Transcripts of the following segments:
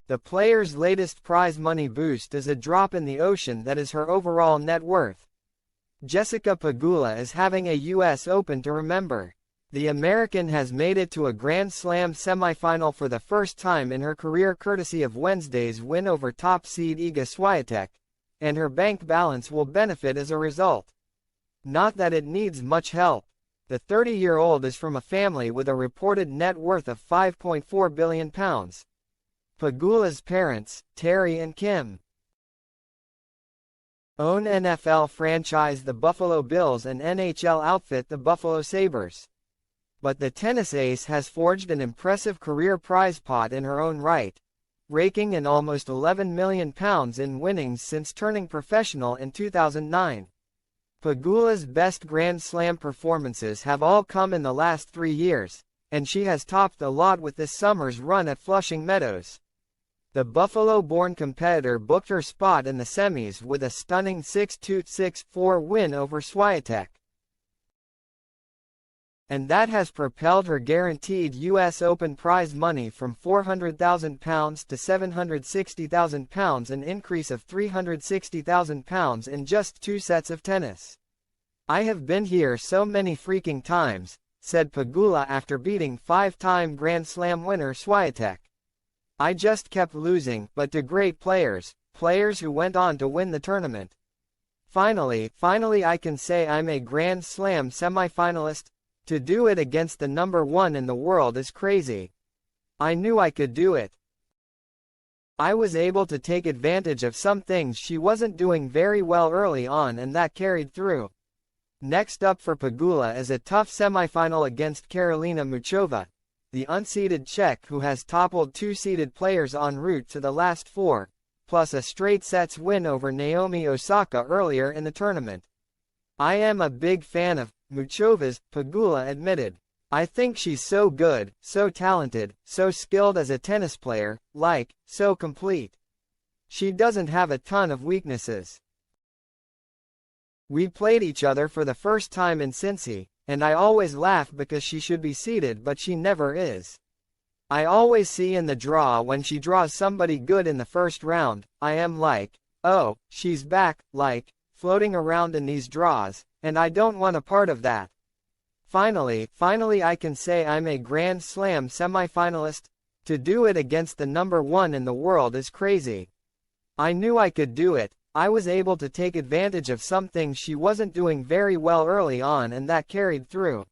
The player's latest prize money boost is a drop in the ocean that is her overall net worth. Jessica Pegula is having a US Open to remember. The American has made it to a Grand Slam semifinal for the first time in her career courtesy of Wednesday's win over top seed Iga Swiatek, and her bank balance will benefit as a result. Not that it needs much help. The 30-year-old is from a family with a reported net worth of £5.4 billion. Pegula's parents, Terry and Kim, own NFL franchise the Buffalo Bills and NHL outfit the Buffalo Sabres. But the tennis ace has forged an impressive career prize pot in her own right, raking in almost £11 million in winnings since turning professional in 2009. Pegula's best Grand Slam performances have all come in the last 3 years, and she has topped a lot with this summer's run at Flushing Meadows. The Buffalo-born competitor booked her spot in the semis with a stunning 6-2, 6-4 win over Swiatek. And that has propelled her guaranteed US Open prize money from £400,000 to £760,000, an increase of £360,000 in just 2 sets of tennis. "I have been here so many freaking times," said Pegula after beating 5-time Grand Slam winner Swiatek. "I just kept losing, but to great players who went on to win the tournament. Finally I can say I'm a Grand Slam semifinalist. To do it against the number 1 in the world is crazy. I knew I could do it. I was able to take advantage of some things she wasn't doing very well early on, and that carried through." Next up for Pegula is a tough semifinal against Karolina Muchova, the unseeded Czech who has toppled 2 seeded players en route to the last 4, plus a straight sets win over Naomi Osaka earlier in the tournament. "I am a big fan of Muchova's," Pegula admitted. "I think she's so good, so talented, so skilled as a tennis player, so complete. She doesn't have a ton of weaknesses. We played each other for the first time in Cincy, and I always laugh because she should be seeded but she never is. I always see in the draw when she draws somebody good in the first round, I am like, oh, she's back, floating around in these draws, and I don't want a part of that. Finally I can say I'm a Grand Slam semifinalist. To do it against the number 1 in the world is crazy. I knew I could do it. I was able to take advantage of some things she wasn't doing very well early on, and that carried through."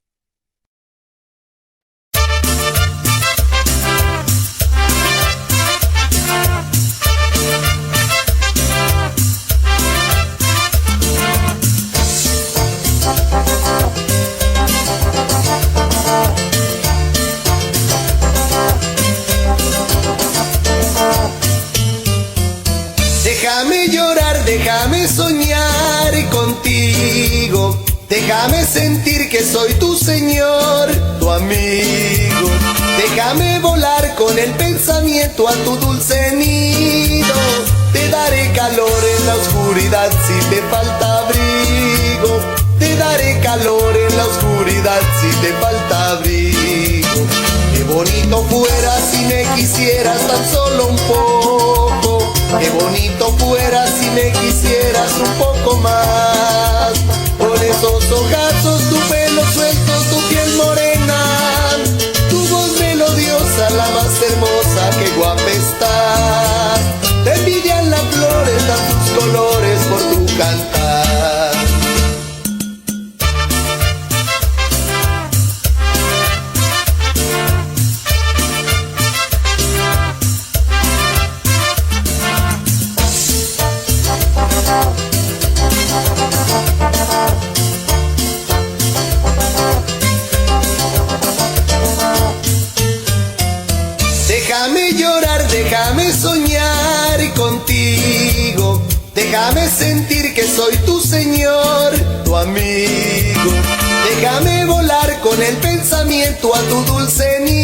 Déjame llorar, déjame soñar contigo, déjame sentir que soy tu señor, tu amigo. Déjame volar con el pensamiento a tu dulce nido. Te daré calor en la oscuridad si te falta abrigo. Te daré calor en la oscuridad si te falta abrigo. Qué bonito fuera si me quisieras tan solo un poco. Qué bonito fuera si me quisieras un poco más. Por esos ojazos, tu pelo suelto, tu piel morena, tu voz melodiosa, la más hermosa, qué guapa estás. Te envidian las flores, dan tus colores por tu cantar. Déjame llorar, déjame soñar contigo. Déjame sentir que soy tu señor, tu amigo. Déjame volar con el pensamiento a tu dulce nido.